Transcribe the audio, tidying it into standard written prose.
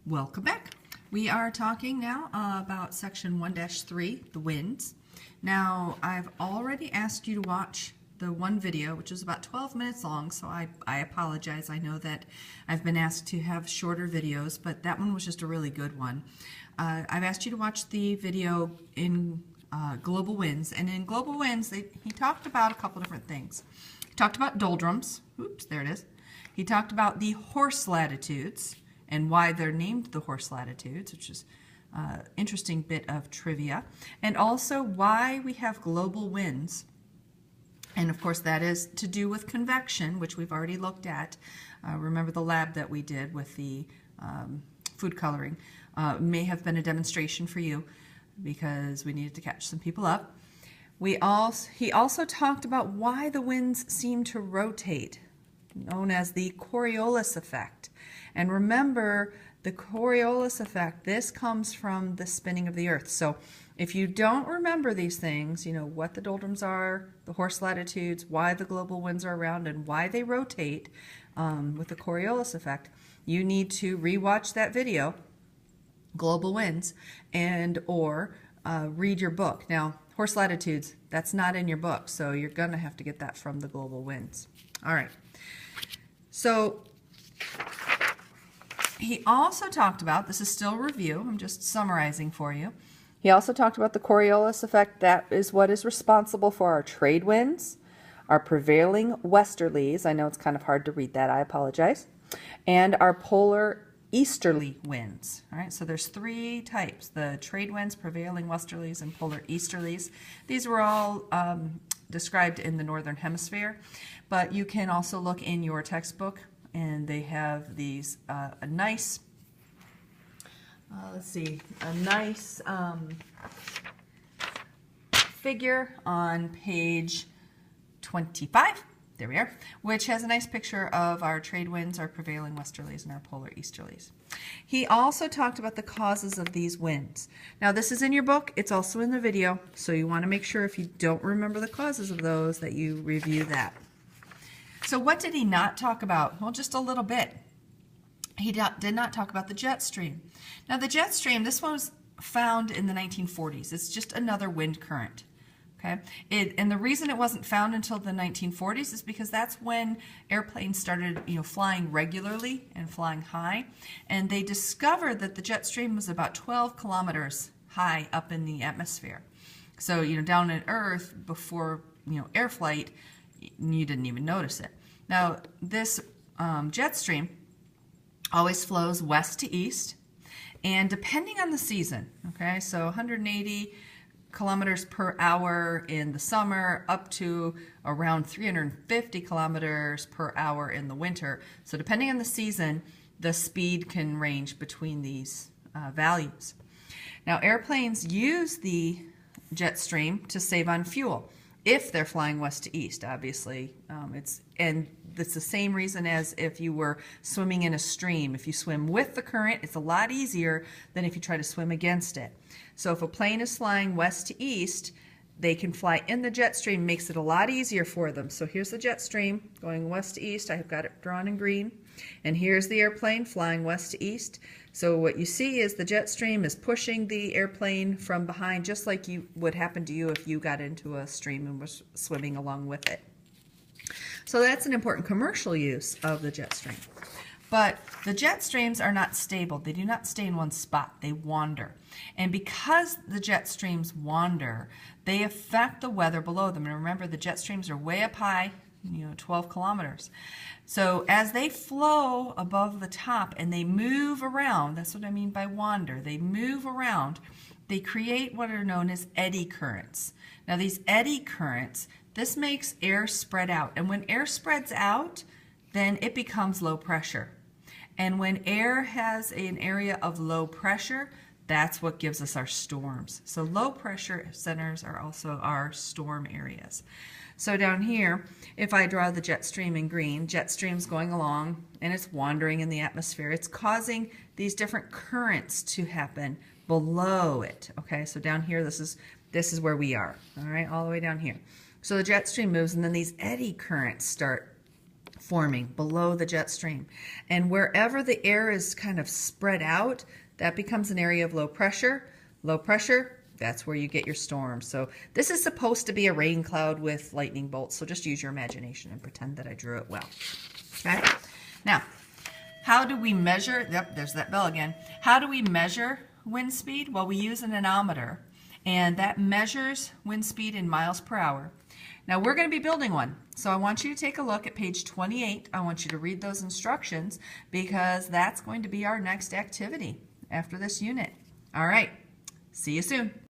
Welcome back. We are talking now about section 1-3, the winds. Now, I've already asked you to watch the one video, which is about 12 minutes long, so I apologize. I know that I've been asked to have shorter videos, but that one was just a really good one. I've asked you to watch the video in Global Winds, and in Global Winds, he talked about a couple different things. He talked about doldrums. Oops, there it is. He talked about the horse latitudes and why they're named the horse latitudes, which is an interesting bit of trivia, and also why we have global winds. And of course that is to do with convection, which we've already looked at. Remember the lab that we did with the food coloring. May have been a demonstration for you because we needed to catch some people up. He also talked about why the winds seem to rotate, known as the Coriolis effect. And remember, the Coriolis effect, this comes from the spinning of the earth. So if you don't remember these things, you know, what the doldrums are, the horse latitudes, why the global winds are around, and why they rotate with the Coriolis effect, you need to rewatch that video, Global Winds, and or read your book. Now, horse latitudes, that's not in your book, so you're going to have to get that from the Global Winds. All right. So he also talked about, this is still a review, I'm just summarizing for you. He also talked about the Coriolis effect. That is what is responsible for our trade winds, our prevailing westerlies, I know it's kind of hard to read that, I apologize, and our polar easterly winds. All right, so there's three types, the trade winds, prevailing westerlies, and polar easterlies. These were all described in the northern hemisphere, but you can also look in your textbook and they have these a nice figure on page 25, there we are, which has a nice picture of our trade winds, our prevailing westerlies, and our polar easterlies. He also talked about the causes of these winds. Now this is in your book, it's also in the video, so you want to make sure if you don't remember the causes of those that you review that. So what did he not talk about? Well, just a little bit. He did not talk about the jet stream. Now the jet stream, this one was found in the 1940s. It's just another wind current. Okay, and the reason it wasn't found until the 1940s is because that's when airplanes started, flying regularly and flying high, and they discovered that the jet stream was about 12 kilometers high up in the atmosphere. So, down on Earth before, air flight, you didn't even notice it. Now, this jet stream always flows west to east, and depending on the season, okay, so 180 kilometers per hour in the summer up to around 350 kilometers per hour in the winter. So depending on the season, the speed can range between these values. Now, airplanes use the jet stream to save on fuel if they're flying west to east, obviously. It's the same reason as if you were swimming in a stream. If you swim with the current, it's a lot easier than if you try to swim against it. So if a plane is flying west to east, they can fly in the jet stream, makes it a lot easier for them. So here's the jet stream going west to east. I've got it drawn in green. And here's the airplane flying west to east. So what you see is the jet stream is pushing the airplane from behind, just like would happen to you if you got into a stream and was swimming along with it. So that's an important commercial use of the jet stream. But the jet streams are not stable. They do not stay in one spot. They wander. And because the jet streams wander, they affect the weather below them. And remember, the jet streams are way up high, 12 kilometers. So as they flow above the top and they move around, that's what I mean by wander, they move around, they create what are known as eddy currents. Now these eddy currents, this makes air spread out. And when air spreads out, then it becomes low pressure. And when air has an area of low pressure, that's what gives us our storms. So low pressure centers are also our storm areas. So down here, if I draw the jet stream in green, jet stream's going along and it's wandering in the atmosphere. It's causing these different currents to happen below it. Okay, so down here, this is where we are. All right, all the way down here. So the jet stream moves, and then these eddy currents start forming below the jet stream. And wherever the air is kind of spread out, that becomes an area of low pressure. Low pressure, that's where you get your storm. So this is supposed to be a rain cloud with lightning bolts. So just use your imagination and pretend that I drew it well. Okay. Now, how do we measure? Yep, there's that bell again. How do we measure wind speed? Well, we use an anemometer, and that measures wind speed in miles per hour. Now we're going to be building one. So I want you to take a look at page 28. I want you to read those instructions because that's going to be our next activity after this unit. All right. See you soon.